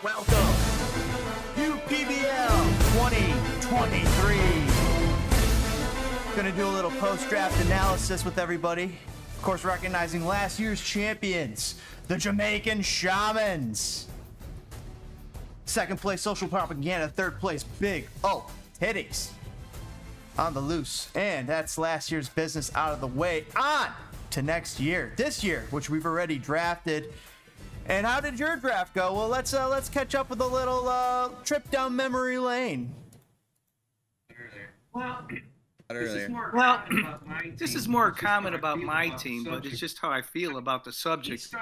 Welcome, UPBL 2023. Gonna do a little post-draft analysis with everybody. Of course, recognizing last year's champions, the Jamaican Shamans. Second place, Social Propaganda. Third place, Big O Titties. On the loose. And that's last year's business out of the way. On to next year. This year, which we've already drafted. And how did your draft go? Well, let's catch up with a little trip down memory lane. Well, this is more a comment about my team, but it's just how I feel about the subject.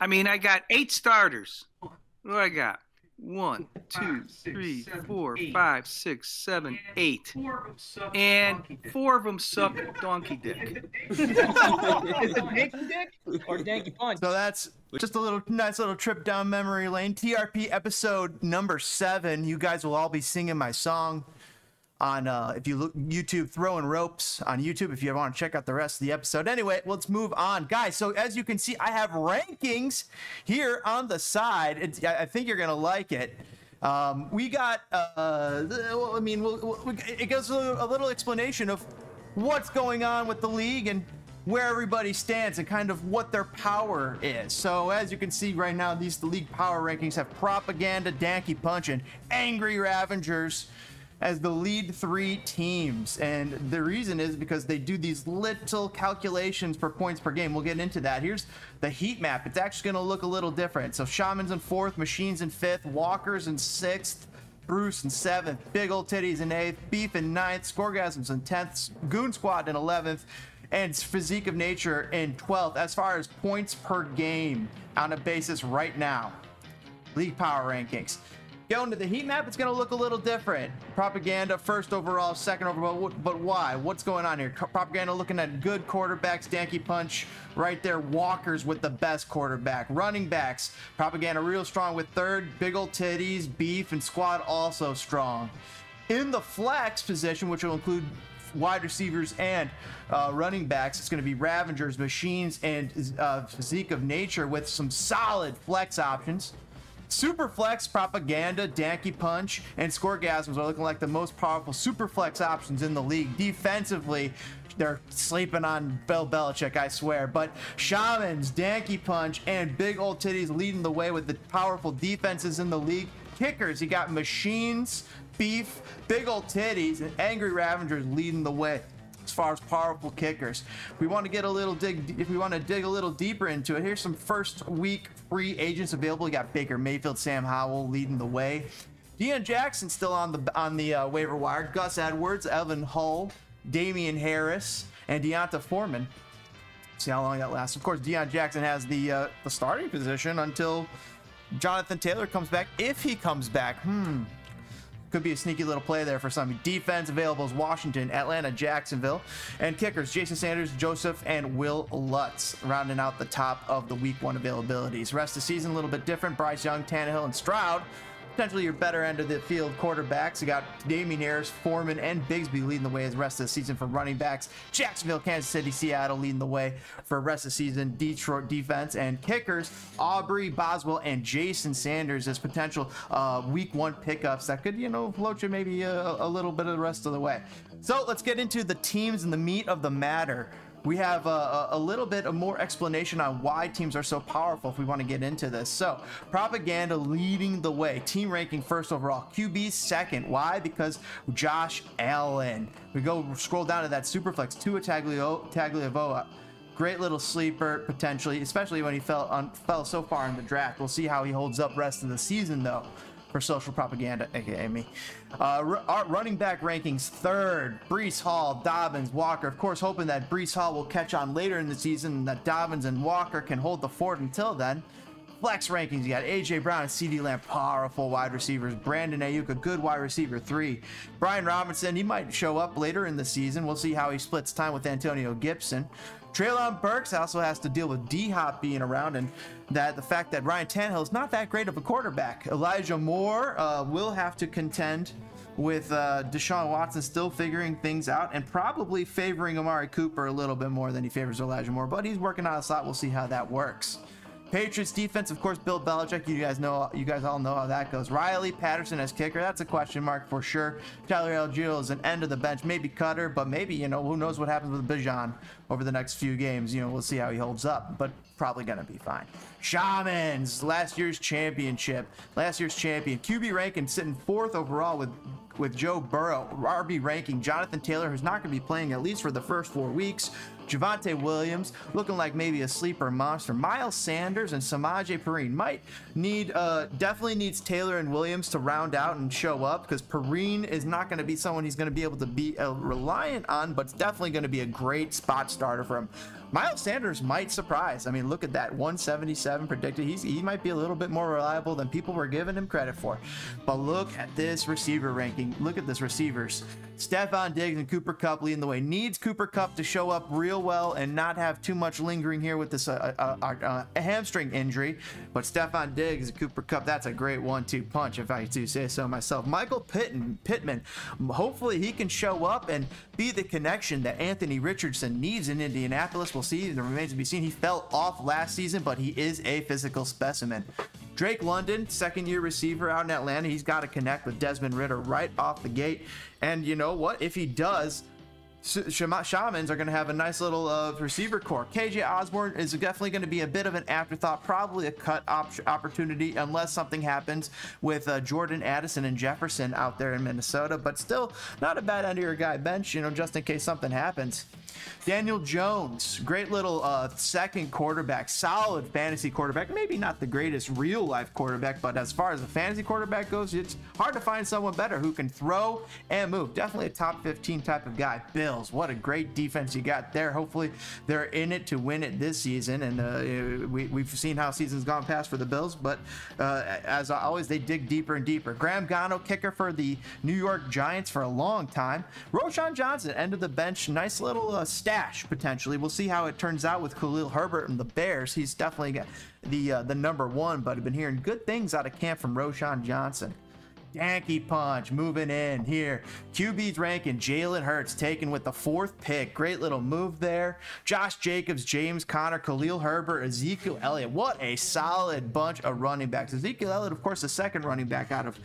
I mean, I got 8 starters. What do I got? 1, 2, 3, 4, 5, 6, 7, 8. And 4 of them suck donkey dick. is it Danky Dick or Danky Punch? So that's just a nice little trip down memory lane. TRP episode number 7. You guys will all be singing my song on if you look YouTube, Throwing Ropes on YouTube, if you want to check out the rest of the episode. Anyway, let's move on, guys. So as you can see, I have rankings here on the side. I think you're gonna like it. We got it gives a little explanation of what's going on with the league and where everybody stands and kind of what their power is. So as you can see right now, the league power rankings have Propaganda, Danky Punch, and Angry Ravengers as the lead 3 teams. And the reason is because they do these little calculations per points per game. We'll get into that. Here's the heat map. It's actually going to look a little different. So Shamans in 4th, Machines in 5th, Walkers in 6th, Bruce in 7th, Big Ol' Titties in 8th, Beef in 9th, Scoregasms in 10th, Goon Squad in 11th, and Physique of Nature in 12th. As far as points per game on a basis right now, league power rankings. Going to the heat map, it's going to look a little different. Propaganda, 1st overall, 2nd overall, but why? What's going on here? Propaganda looking at good quarterbacks, Danky Punch right there, Walkers with the best quarterback. Running backs, Propaganda real strong with 3rd, Big Ol' Titties, Beef, and Squad also strong. In the flex position, which will include wide receivers and running backs, it's going to be Ravengers, Machines, and Physique of Nature with some solid flex options. Superflex, Propaganda, Danky Punch, and Scoregasms are looking like the most powerful Superflex options in the league. Defensively, they're sleeping on Bill Belichick, I swear. But Shamans, Danky Punch, and Big Ol' Titties leading the way with the powerful defenses in the league. Kickers, you got Machines, Beef, Big Ol' Titties, and Angry Ravengers leading the way as far as powerful kickers. If we want to dig a little deeper into it, here's some first week free agents available. You got Baker Mayfield, Sam Howell leading the way. Deion Jackson still on the waiver wire. Gus Edwards, Evan Hull, Damian Harris, and Deonta Foreman. See how long that lasts. Of course, Deion Jackson has the starting position until Jonathan Taylor comes back. If he comes back, could be a sneaky little play there for some. Defense available is Washington, Atlanta, Jacksonville. And kickers, Jason Sanders, Joseph, and Will Lutz, rounding out the top of the week 1 availabilities. Rest of the season, a little bit different. Bryce Young, Tannehill, and Stroud. Potentially your better end of the field quarterbacks. You got Damian Harris, Foreman, and Bigsby leading the way as the rest of the season for running backs. Jacksonville, Kansas City, Seattle leading the way for the rest of the season. Detroit defense and kickers, Aubrey, Boswell, and Jason Sanders as potential week 1 pickups that could, float you maybe a little bit of the rest of the way. So let's get into the teams and the meat of the matter. We have a little bit of more explanation on why teams are so powerful if we want to get into this. So, Propaganda leading the way. Team ranking 1st overall. QB 2nd. Why? Because Josh Allen. We scroll down to that Superflex. Tua Tagovailoa. Great little sleeper, potentially, especially when he fell so far in the draft. We'll see how he holds up rest of the season, though, for Social Propaganda, aka me. Our running back rankings 3rd, Breece Hall, Dobbins, Walker. Of course, hoping that Breece Hall will catch on later in the season and that Dobbins and Walker can hold the fort until then. Flex rankings, you got A.J. Brown and C.D. Lamb, powerful wide receivers. Brandon Ayuk, a good wide receiver 3. Brian Robinson, he might show up later in the season. We'll see how he splits time with Antonio Gibson. Treylon Burks also has to deal with D-Hop being around and the fact that Ryan Tannehill is not that great of a quarterback. Elijah Moore will have to contend with Deshaun Watson still figuring things out and probably favoring Amari Cooper a little bit more than he favors Elijah Moore, but he's working on a slot. We'll see how that works. Patriots defense, of course, Bill Belichick. You guys all know how that goes. Riley Patterson as kicker, that's a question mark for sure. Tyler Algier is an end of the bench, maybe Cutter, but maybe, who knows what happens with Bijan over the next few games. We'll see how he holds up, but probably gonna be fine. Shamans, last year's champion. QB ranking sitting 4th overall with Joe Burrow. RB ranking, Jonathan Taylor, who's not going to be playing at least for the first 4 weeks. Javonte Williams, looking like maybe a sleeper monster. Miles Sanders and Samaje Perine might need, definitely needs Taylor and Williams to round out and show up, because Perine is not going to be someone he's going to be able to be reliant on, but it's definitely going to be a great spot starter for him. Miles Sanders might surprise. I mean, look at that, 177 predicted. He might be a little bit more reliable than people were giving him credit for. But look at this receiver ranking. Look at this receivers. Stephon Diggs and Cooper Kupp leading the way. Needs Cooper Kupp to show up real well and not have too much lingering here with this a hamstring injury. But Stephon Diggs and Cooper Kupp, that's a great 1-2 punch, if I do say so myself. Michael Pittman, hopefully he can show up and be the connection that Anthony Richardson needs in Indianapolis. We'll see. It remains to be seen. He fell off last season, but he is a physical specimen. Drake London, second-year receiver out in Atlanta. He's got to connect with Desmond Ridder right off the gate. And you know what? If he does, Shamans are going to have a nice little receiver core. KJ Osborne is definitely going to be a bit of an afterthought, probably a cut opportunity unless something happens with Jordan Addison and Jefferson out there in Minnesota. But still, not a bad end of your guy bench, just in case something happens. Daniel Jones, great little second quarterback, solid fantasy quarterback. Maybe not the greatest real life quarterback, but as far as a fantasy quarterback goes, it's hard to find someone better who can throw and move. Definitely a top 15 type of guy. Bills, what a great defense you got there. Hopefully they're in it to win it this season, and we've seen how seasons gone past for the Bills, but as always, they dig deeper and deeper. Graham Gano, kicker for the New York Giants for a long time. Roshan Johnson, end of the bench, nice little stash potentially. We'll see how it turns out with Khalil Herbert and the Bears. He's definitely got the number one, but I've been hearing good things out of camp from Roshan Johnson. Yankee punch moving in here. QB's ranking, Jalen Hurts taken with the 4th pick. Great little move there. Josh Jacobs, James Conner, Khalil Herbert, Ezekiel Elliott. What a solid bunch of running backs. Ezekiel Elliott, of course, the second running back out of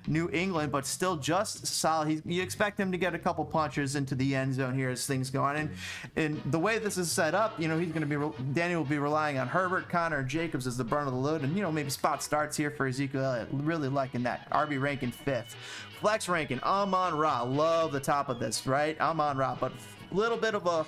New England, but still just solid. You expect him to get a couple punches into the end zone here as things go on. And the way this is set up, he's going to be, Danny will be relying on Herbert, Connor, and Jacobs as the brunt of the load. And, maybe spot starts here for Ezekiel Elliott. Really liking that. RB ranking 5th. Flex ranking, Amon-Ra. Love the top of this, right? Amon-Ra, but a little bit of a,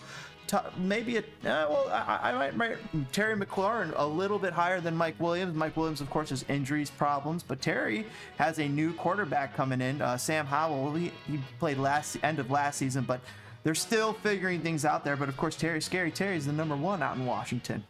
maybe I might Terry McLaurin a little bit higher than Mike Williams. Mike Williams, of course, has injuries, problems, but Terry has a new quarterback coming in. Sam Howell, he played end of last season, but they're still figuring things out there. But of course, Scary Terry's the number 1 out in Washington,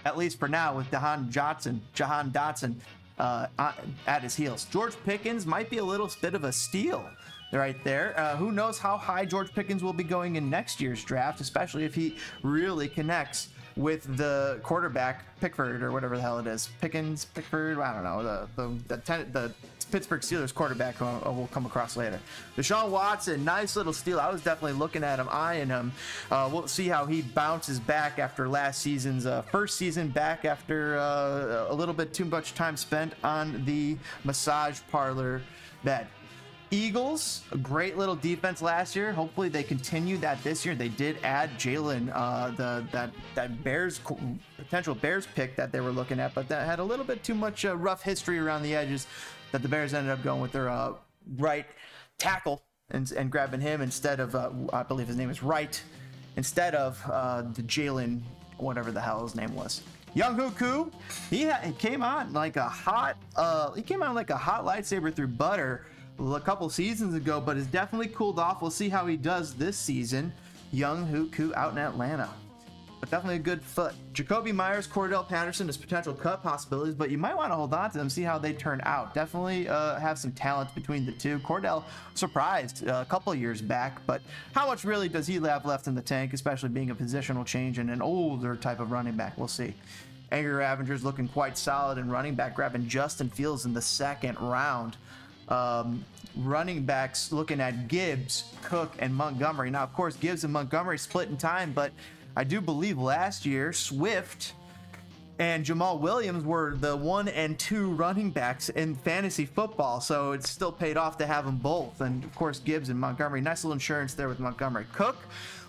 at least for now, with Jahan Dotson at his heels. George Pickens might be a little bit of a steal right there. Who knows how high George Pickens will be going in next year's draft, especially if he really connects with the quarterback, Pickford, or whatever the hell it is. Pickford, I don't know, the Pittsburgh Steelers quarterback who we'll come across later. Deshaun Watson, nice little steal. I was definitely looking at him, eyeing him. We'll see how he bounces back after last season's first season back after a little bit too much time spent on the massage parlor bed. Eagles, a great little defense last year. Hopefully they continue that this year. They did add Jalen, that Bears potential Bears pick that they were looking at, but that had a little bit too much rough history around the edges that the Bears ended up going with their right tackle and grabbing him instead of I believe his name is Wright, instead of the Jalen, whatever the hell his name was. Young Hoku, he came on like a hot lightsaber through butter a couple seasons ago, but has definitely cooled off. We'll see how he does this season. Young Hoku out in Atlanta, but definitely a good foot. Jacoby Myers, Cordell Patterson as potential cut possibilities, but you might want to hold on to them, see how they turn out. Definitely have some talent between the two. Cordell surprised a couple years back, but how much really does he have left in the tank, especially being a positional change and an older type of running back? We'll see. Angry Ravengers looking quite solid in running back, grabbing Justin Fields in the 2nd round. Running backs looking at Gibbs, Cook, and Montgomery. Now, of course, Gibbs and Montgomery split in time, but I do believe last year Swift and Jamal Williams were the 1 and 2 running backs in fantasy football, so it's still paid off to have them both. And of course, Gibbs and Montgomery, nice little insurance there with Montgomery. Cook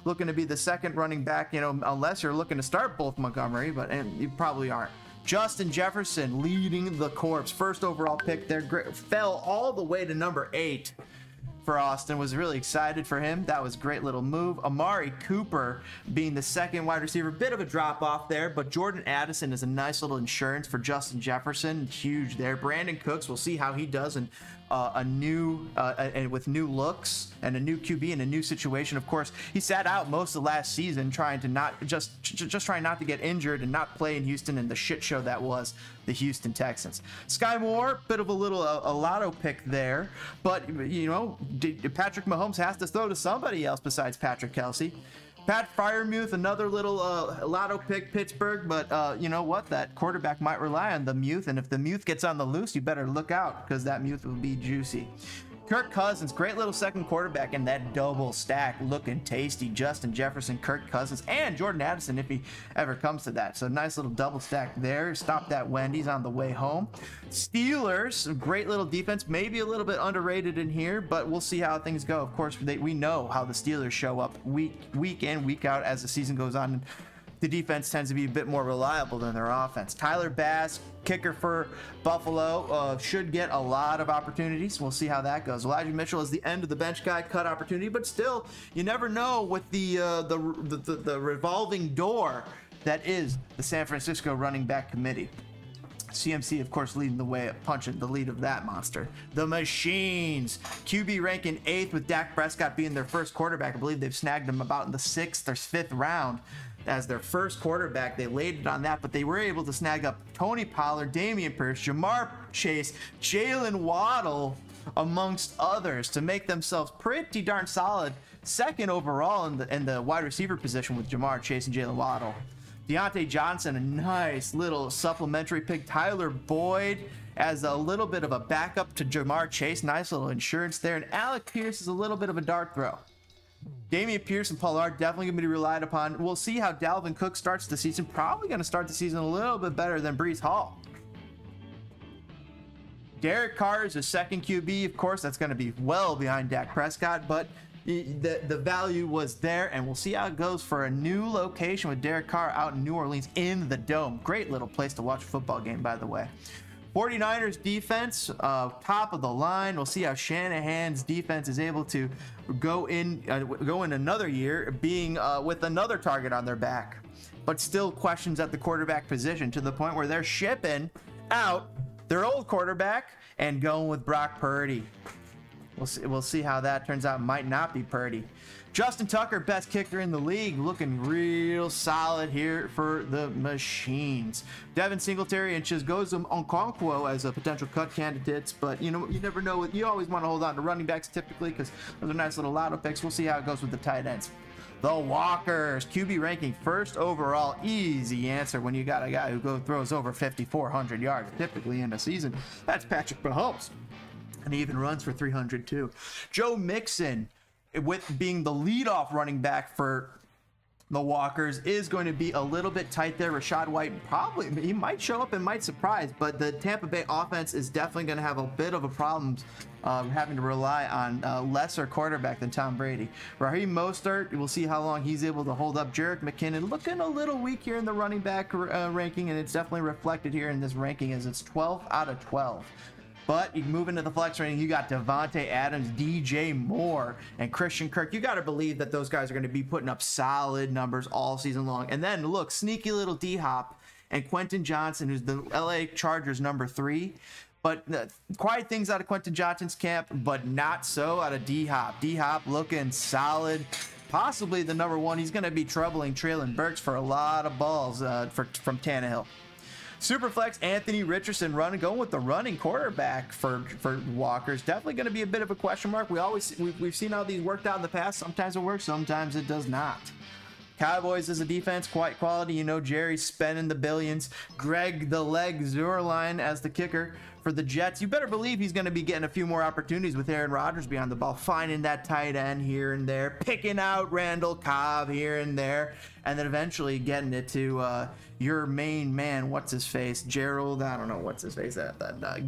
looking to be the second running back, unless you're looking to start both Montgomery, and you probably aren't. Justin Jefferson leading the corps, first overall pick there, fell all the way to number 8 for Austin. Was really excited for him. That was a great little move. Amari Cooper being the second wide receiver, bit of a drop off there, but Jordan Addison is a nice little insurance for Justin Jefferson, huge there. Brandon Cooks, we'll see how he does in and with new looks and a new QB and a new situation. Of course, he sat out most of last season trying to not trying not to get injured and not play in Houston and the shit show that was the Houston Texans. Sky Moore, bit of a little a lotto pick there, but Patrick Mahomes has to throw to somebody else besides Patrick Kelce. Pat Freiermuth, another little lotto pick, Pittsburgh, but you know what? That quarterback might rely on the Muth, and if the Muth gets on the loose, you better look out, because that Muth will be juicy. Kirk Cousins, great little second quarterback, and that double stack looking tasty. Justin Jefferson, Kirk Cousins, and Jordan Addison if he ever comes to that. So nice little double stack there. Stop that Wendy's on the way home. Steelers, great little defense, maybe a little bit underrated in here, but we'll see how things go. Of course, we know how the Steelers show up week in, week out as the season goes on. The defense tends to be a bit more reliable than their offense. Tyler Bass, kicker for Buffalo, should get a lot of opportunities. We'll see how that goes. Elijah Mitchell is the end of the bench guy, cut opportunity, but still, you never know with the revolving door that is the San Francisco running back committee. CMC, of course, leading the way, punching the lead of that monster. The Machines, QB ranking 8th with Dak Prescott being their first quarterback. I believe they've snagged him about in the 6th or 5th round as their first quarterback. They laid it on that, but they were able to snag up Tony Pollard, Dameon Pierce, Jamar Chase, Jalen Waddle, amongst others, to make themselves pretty darn solid. Second overall in the wide receiver position with Jamar Chase and Jalen Waddle. Deontay Johnson, a nice little supplementary pick. Tyler Boyd as a little bit of a backup to Jamar Chase. Nice little insurance there. And Alec Pierce is a little bit of a dart throw. Dameon Pierce and Pollard definitely going to be relied upon. We'll see how Dalvin Cook starts the season. Probably going to start the season a little bit better than Breece Hall. Derek Carr is a second QB. Of course, that's going to be well behind Dak Prescott, but the value was there, and we'll see how it goes for a new location with Derek Carr out in New Orleans in the Dome. Great little place to watch a football game, by the way. 49ers defense, top of the line. We'll see how Shanahan's defense is able to go in another year being with another target on their back, but still questions at the quarterback position, to the point where they're shipping out their old quarterback and going with Brock Purdy. We'll see how that turns out. Might not be Purdy. Justin Tucker, best kicker in the league, looking real solid here for the Machines. Devin Singletary and Chizgozum Okonkwo as a potential cut candidates, but you never know. You always want to hold on to running backs typically, because those are nice little lotto picks. We'll see how it goes with the tight ends. The Walkers, QB ranking 1st overall, easy answer when you got a guy who throws over 5,400 yards typically in a season. That's Patrick Mahomes. And he even runs for 300 too. Joe Mixon, with being the leadoff running back for the Walkers, is going to be a little bit tight there. Rachaad White, he might show up and might surprise, but the Tampa Bay offense is definitely going to have a bit of a problem having to rely on a lesser quarterback than Tom Brady. Raheem Mostert, we'll see how long he's able to hold up. Jerick McKinnon looking a little weak here in the running back ranking, and it's definitely reflected here in this ranking as it's 12 out of 12. But you move into the flex rating, you got Devontae Adams, DJ Moore, and Christian Kirk. You got to believe that those guys are going to be putting up solid numbers all season long. And then look, sneaky little D-Hop and Quentin Johnson, who's the LA Chargers number 3. But quiet things out of Quentin Johnson's camp, but not so out of D-Hop. D-Hop looking solid. Possibly the number 1. He's going to be troubling Treylon Burks for a lot of balls from Tannehill. Superflex, Anthony Richardson going with the running quarterback for Walkers. Definitely going to be a bit of a question mark. We've seen how these worked out in the past. Sometimes it works, sometimes it does not. Cowboys as a defense, quite quality. You know, Jerry's spending the billions. Greg the Leg Zuerlein as the kicker for the Jets. You better believe he's going to be getting a few more opportunities with Aaron Rodgers behind the ball, finding that tight end here and there, picking out Randall Cobb here and there, and then eventually getting it to your main man, what's his face, Gerald, I don't know what's his face,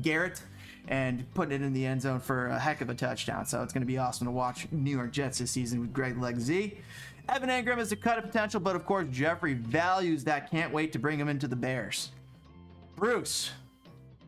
Garrett, and putting it in the end zone for a heck of a touchdown. So it's going to be awesome to watch New York Jets this season with Greg Leg Z. Evan Engram has a cut of potential, but of course Jeffrey values that. Can't wait to bring him into the Bears. Bruce,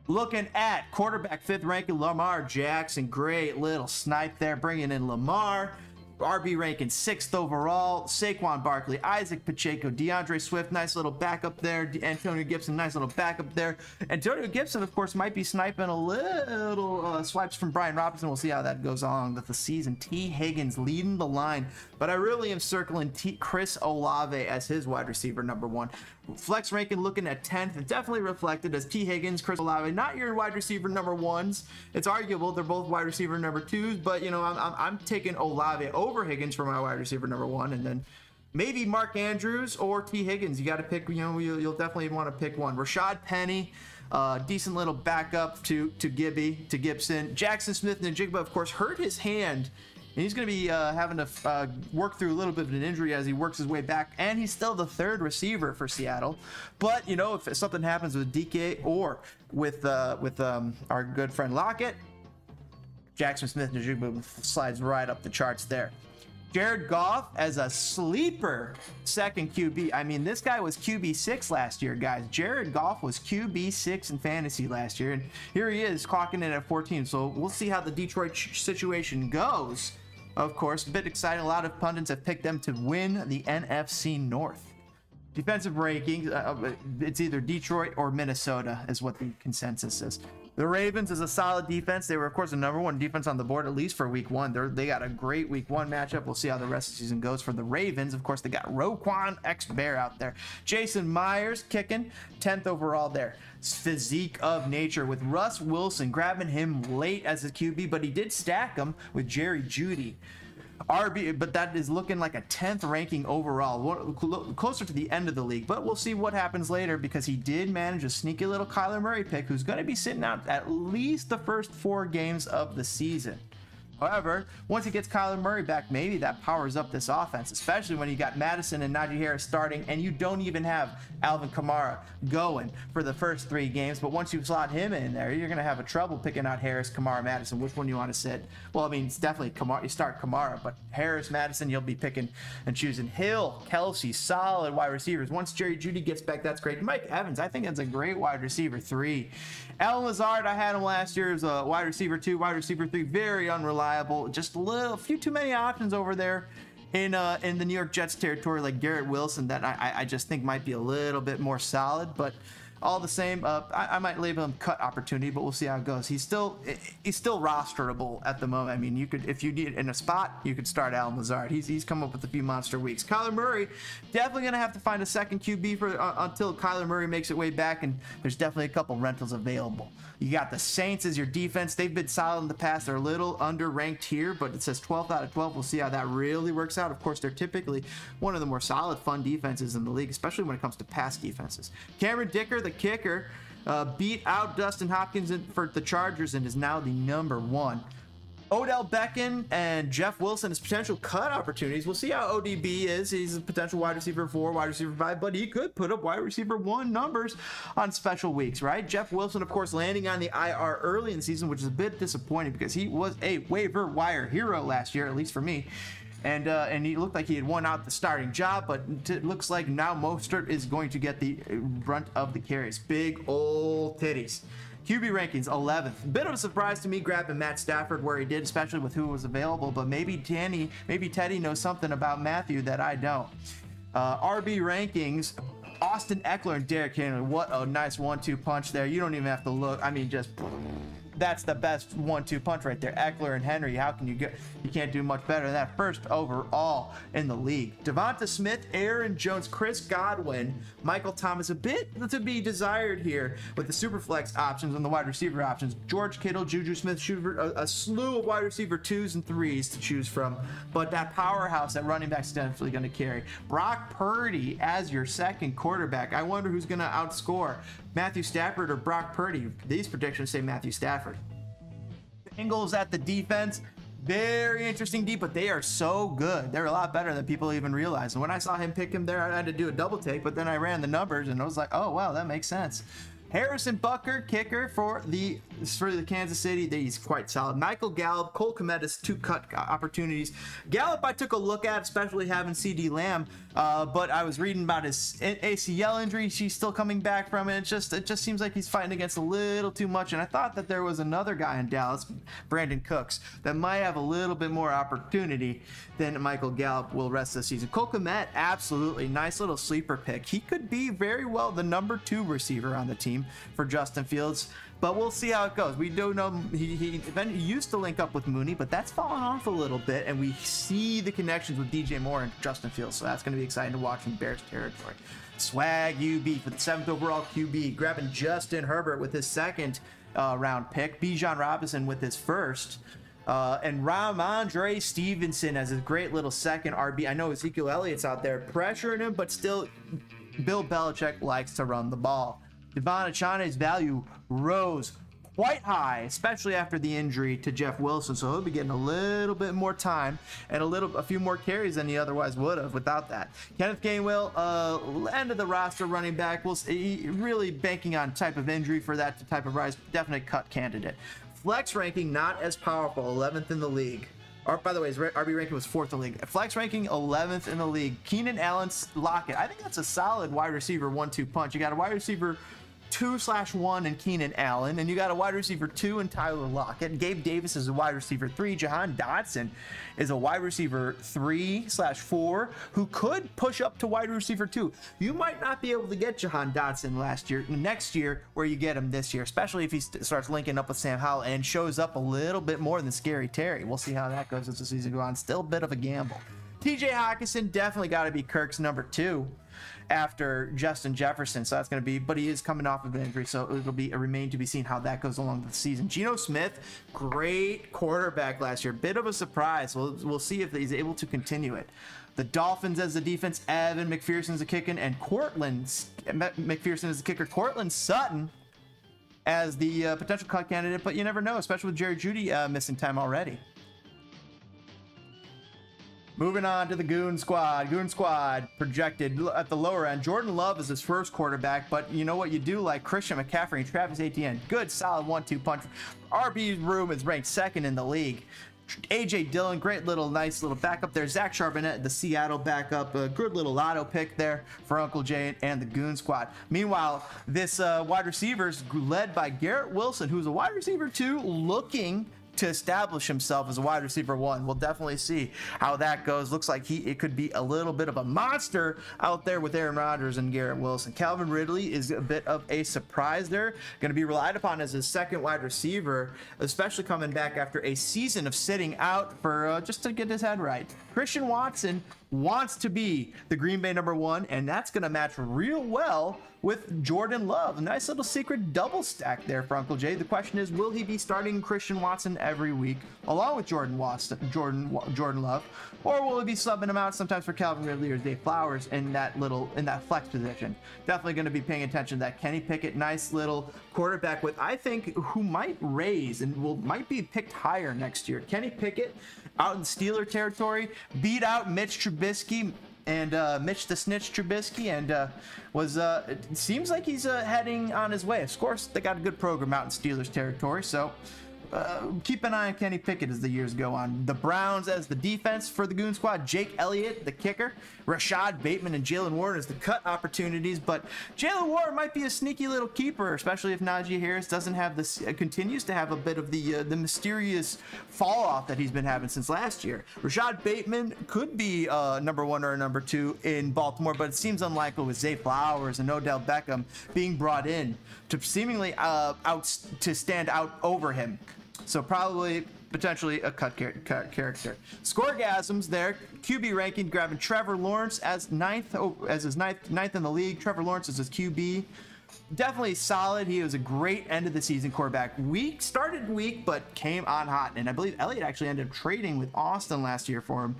looking at quarterback 5th ranking Lamar Jackson. Great little snipe there, bringing in Lamar. RB ranking 6th overall. Saquon Barkley, Isaac Pacheco, DeAndre Swift, nice little backup there. Antonio Gibson, nice little backup there. Antonio Gibson, of course, might be sniping a little swipes from Brian Robinson. We'll see how that goes on with the season. T. Higgins leading the line, but I really am circling Chris Olave as his wide receiver number 1. Flex ranking looking at 10th, and definitely reflected as T. Higgins, Chris Olave, not your wide receiver number 1s. It's arguable they're both wide receiver number 2s, but you know, I'm taking Olave over Higgins for my wide receiver number 1, and then maybe Mark Andrews or T. Higgins. You got to pick. You know, you'll definitely want to pick one. Rashad Penny, decent little backup to Gibson. Jackson Smith-Njigba, of course, hurt his hand. And he's going to be having to work through a little bit of an injury as he works his way back. And he's still the 3rd receiver for Seattle. But, you know, if something happens with DK or with our good friend Lockett, Jackson Smith-Njigba slides right up the charts there. Jared Goff as a sleeper 2nd QB. I mean, this guy was QB6 last year, guys. Jared Goff was QB6 in fantasy last year, and here he is clocking in at 14. So we'll see how the Detroit situation goes. Of course, a bit exciting. A lot of pundits have picked them to win the NFC North. Defensive rankings, it's either Detroit or Minnesota is what the consensus is. The Ravens is a solid defense. They were, of course, the number 1 defense on the board, at least for week 1. They got a great week 1 matchup. We'll see how the rest of the season goes for the Ravens. Of course, they got Roquan X-Bear out there. Jason Myers kicking 10th overall there. Physique of nature with Russ Wilson, grabbing him late as a QB, but he did stack him with Jerry Jeudy. RB, but that is looking like a 10th ranking overall, closer to the end of the league, but we'll see what happens later because he did manage a sneaky little Kyler Murray pick who's going to be sitting out at least the first 4 games of the season. However, once he gets Kyler Murray back, maybe that powers up this offense, especially when you got Madison and Najee Harris starting and you don't even have Alvin Kamara going for the first 3 games. But once you slot him in there, you're going to have a trouble picking out Harris, Kamara, Madison. Which one you want to sit? Well, I mean, it's definitely Kamara. You start Kamara, but Harris, Madison, you'll be picking and choosing. Hill, Kelsey, solid wide receivers. Once Jerry Jeudy gets back, that's great. Mike Evans, I think that's a great wide receiver 3. Alan Lazard, I had him last year as a wide receiver 2, wide receiver 3, very unreliable. Just a few too many options over there in the New York Jets territory, like Garrett Wilson, that I just think might be a little bit more solid. But all the same, I might label him cut opportunity, but we'll see how it goes. He's still rosterable at the moment. I mean, you could, if you need in a spot, you could start Alan Lazard. He's come up with a few monster weeks. Kyler Murray, definitely gonna have to find a 2nd QB for until Kyler Murray makes it way back, and there's definitely a couple rentals available. You got the Saints as your defense. They've been solid in the past. They're a little underranked here, but it says 12th out of 12. We'll see how that really works out. Of course, they're typically one of the more solid, fun defenses in the league, especially when it comes to pass defenses. Cameron Dicker, the kicker, beat out Dustin Hopkins for the Chargers and is now the number 1. Odell Beckham and Jeff Wilson as potential cut opportunities. We'll see how ODB is. He's a potential wide receiver 4, wide receiver 5, but he could put up wide receiver 1 numbers on special weeks, right? Jeff Wilson, of course, landing on the IR early in the season, which is a bit disappointing because he was a waiver wire hero last year, at least for me. And he looked like he had won out the starting job, but it looks like now Mostert is going to get the brunt of the carries. Big old titties. QB rankings, 11th. Bit of a surprise to me grabbing Matt Stafford where he did, especially with who was available, but maybe Teddy knows something about Matthew that I don't. RB rankings, Austin Eckler and Derrick Henry. What a nice 1-2 punch there. You don't even have to look. I mean, just that's the best 1-2 punch right there. Eckler and Henry, how can you get? You can't do much better than that. First overall in the league. Devonta Smith, Aaron Jones, Chris Godwin, Michael Thomas, a bit to be desired here with the Superflex options and the wide receiver options. George Kittle, Juju Smith-Schuster, a slew of wide receiver 2s and 3s to choose from, but that powerhouse at running back is definitely going to carry. Brock Purdy as your second quarterback. I wonder who's going to outscore, Matthew Stafford or Brock Purdy. These predictions say Matthew Stafford. Bengals at the defense. Very interesting deep, but they are so good. They're a lot better than people even realize. And when I saw him pick him there, I had to do a double take, but then I ran the numbers and I was like, oh, wow, that makes sense. Harrison Butker, kicker for the Kansas City. He's quite solid. Michael Gallup, Cole Kmet's 2 cut opportunities. Gallup I took a look at, especially having CD Lamb, but I was reading about his ACL injury. She's still coming back from it. It just seems like he's fighting against a little too much, and I thought that there was another guy in Dallas, Brandon Cooks, that might have a little bit more opportunity than Michael Gallup will rest this season. Cole Kmet, absolutely nice little sleeper pick. He could be very well the number 2 receiver on the team for Justin Fields, but we'll see how it goes. We do know he used to link up with Mooney, but that's fallen off a little bit, and we see the connections with DJ Moore and Justin Fields, so that's going to be exciting to watch in Bears territory. Swag UB for the 7th overall QB, grabbing Justin Herbert with his 2nd round pick, Bijan Robinson with his 1st, and Ramondre Stevenson as his great little 2nd RB. I know Ezekiel Elliott's out there pressuring him, but still Bill Belichick likes to run the ball. Devon Achane's value rose quite high, especially after the injury to Jeff Wilson, so he'll be getting a little bit more time and a few more carries than he otherwise would have without that. Kenneth Gainwell, end of the roster running back. We'll see, really banking on type of injury for that type of rise. Definite cut candidate. Flex ranking not as powerful, 11th in the league. Or, by the way, his RB ranking was 4th in the league. Flex ranking 11th in the league. Keenan Allen Lockett. I think that's a solid wide receiver 1-2 punch. You got a wide receiver 2/1 in Keenan Allen, and you got a wide receiver 2 in Tyler Lockett. Gabe Davis is a wide receiver 3. Jahan Dotson is a wide receiver 3/4 who could push up to wide receiver 2. You might not be able to get Jahan Dotson next year where you get him this year, especially if he starts linking up with Sam Howell and shows up a little bit more than Scary Terry. We'll see how that goes as the season goes on. Still a bit of a gamble. TJ Hawkinson definitely got to be Kirk's number 2 after Justin Jefferson, so that's going to be, but he is coming off of an injury, so it'll be remain to be seen how that goes along the season. Geno Smith, great quarterback last year, bit of a surprise. We'll see if he's able to continue it. The Dolphins as the defense, Evan McPherson's the kicking, and McPherson is the kicker. Cortland Sutton as the potential cut candidate, but you never know, especially with Jerry Jeudy missing time already. Moving on to the Goon Squad. Goon Squad projected at the lower end. Jordan Love is his first quarterback, but you know what you do like Christian McCaffrey and Travis Etienne. Good, solid 1-2 punch. RB room is ranked 2nd in the league. AJ Dillon, great little, nice little backup there. Zach Charbonnet, the Seattle backup. A good little lotto pick there for Uncle Jay and the Goon Squad. Meanwhile, this wide receivers led by Garrett Wilson, who's a wide receiver 2, looking to establish himself as a wide receiver 1. We'll definitely see how that goes. Looks like it could be a little bit of a monster out there with Aaron Rodgers and Garrett Wilson. Calvin Ridley is a bit of a surprise there. Going to be relied upon as his 2nd wide receiver, especially coming back after a season of sitting out for just to get his head right. Christian Watson wants to be the Green Bay number 1, and that's going to match real well with Jordan Love. A nice little secret double stack there for Uncle Jay. The question is, will he be starting Christian Watson every week along with Jordan Love, or will he be subbing him out sometimes for Calvin Ridley or Dave Flowers in that flex position? Definitely going to be paying attention to that. Kenny Pickett, nice little quarterback with, I think, who might raise and might be picked higher next year. Kenny Pickett out in Steeler territory, beat out Mitch Trubisky and Mitch the Snitch Trubisky, and it seems like he's heading on his way. Of course, they got a good program out in Steelers territory, so keep an eye on Kenny Pickett as the years go on. The Browns as the defense for the Goon Squad. Jake Elliott, the kicker. Rashad Bateman and Jalen Warren as the cut opportunities. But Jalen Warren might be a sneaky little keeper, especially if Najee Harris doesn't have this, continues to have a bit of the mysterious fall off that he's been having since last year. Rashad Bateman could be number 1 or number 2 in Baltimore, but it seems unlikely with Zay Flowers and Odell Beckham being brought in to seemingly to stand out over him. So probably potentially a cut character. Scoregasms there. QB ranking grabbing Trevor Lawrence as ninth in the league. Trevor Lawrence is his QB. Definitely solid. He was a great end of the season quarterback. Started weak, but came on hot. And I believe Elliott actually ended up trading with Austin last year for him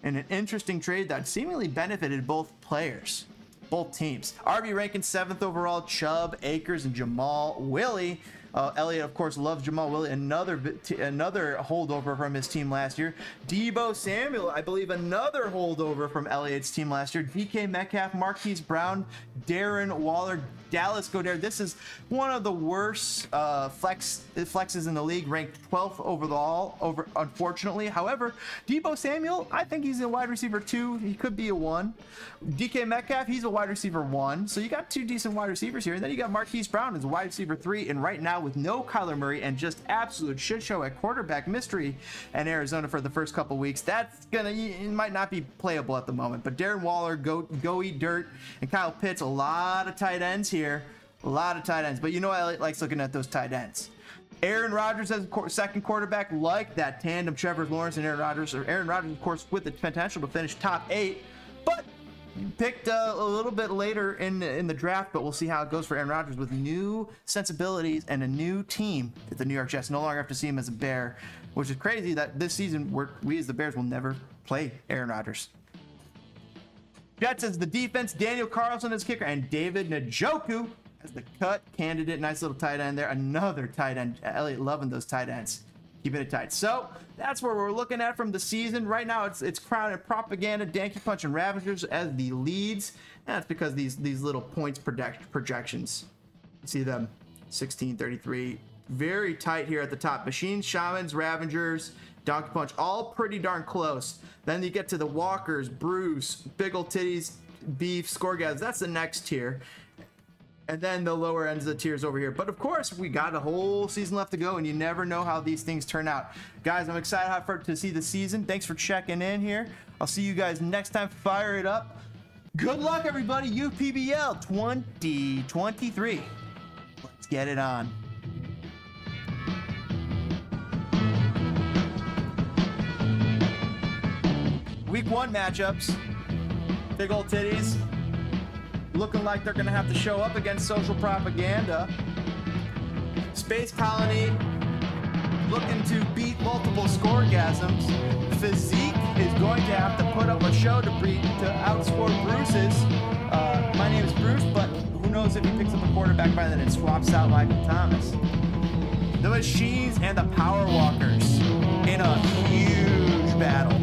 in an interesting trade that seemingly benefited both players, both teams. RB ranking 7th overall, Chubb, Akers, and Jamal Willie. Elliott, of course, loves Jamal Willie. Another holdover from his team last year. Deebo Samuel, I believe, another holdover from Elliott's team last year. DK Metcalf, Marquise Brown, Darren Waller, Dallas Goedert. This is one of the worst flexes in the league, ranked 12th overall, unfortunately. However, Deebo Samuel, I think he's a wide receiver 2. He could be a 1. DK Metcalf, he's a wide receiver 1. So you got 2 decent wide receivers here. And then you got Marquise Brown as a wide receiver 3. And right now, with no Kyler Murray and just absolute shit show at quarterback mystery in Arizona for the first couple weeks, it might not be playable at the moment. But Darren Waller, go eat dirt, and Kyle Pitts, a lot of tight ends here. A lot of tight ends. But you know I likes looking at those tight ends. Aaron Rodgers as a second quarterback, like that tandem, Trevor Lawrence and Aaron Rodgers. Aaron Rodgers, of course, with the potential to finish top 8, but picked a little bit later in the draft. But we'll see how it goes for Aaron Rodgers with new sensibilities and a new team at the New York Jets. No longer have to see him as a Bear, which is crazy that this season we as the Bears will never play Aaron Rodgers. Jets as the defense, Daniel Carlson as kicker, and David Njoku as the cut candidate. Nice little tight end there. Another tight end. Elliott loving those tight ends. Keeping it tight. So that's where we're looking at from the season. Right now, it's Crown and Propaganda, Danky Punch, and Ravagers as the leads. And that's because these little points projections. You see them 16, 33. Very tight here at the top. Machines, Shamans, Ravagers, Donkey Punch, all pretty darn close. Then you get to the Walkers, Bruce, Big Ol' Titties, Beef, Scoregas. That's the next tier. And then the lower ends of the tiers over here. But of course, we got a whole season left to go, and you never know how these things turn out. Guys, I'm excited to see the season. Thanks for checking in here. I'll see you guys next time. Fire it up. Good luck, everybody. UPBL 2023. Let's get it on. Week 1 matchups. Big Ol' Titties looking like they're going to have to show up against Social Propaganda. Space Colony looking to beat multiple Scoregasms. Physique is going to have to put up a show to outscore Bruce's. My name is Bruce, but who knows if he picks up a quarterback by then and swaps out Michael Thomas. The Machines and the Power Walkers in a huge battle.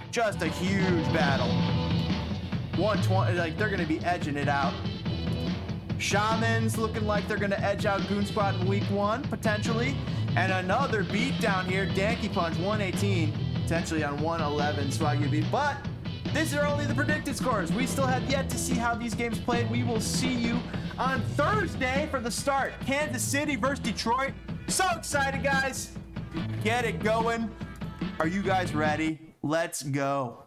Just a huge battle. 120, like they're gonna be edging it out. Shamans looking like they're gonna edge out Goon Squad in week 1, potentially. And another beat down here, Danky Punch, 118, potentially on 111, Swaggy beat. But these are only the predicted scores. We still have yet to see how these games played. We will see you on Thursday for the start. Kansas City versus Detroit. So excited, guys. Get it going. Are you guys ready? Let's go.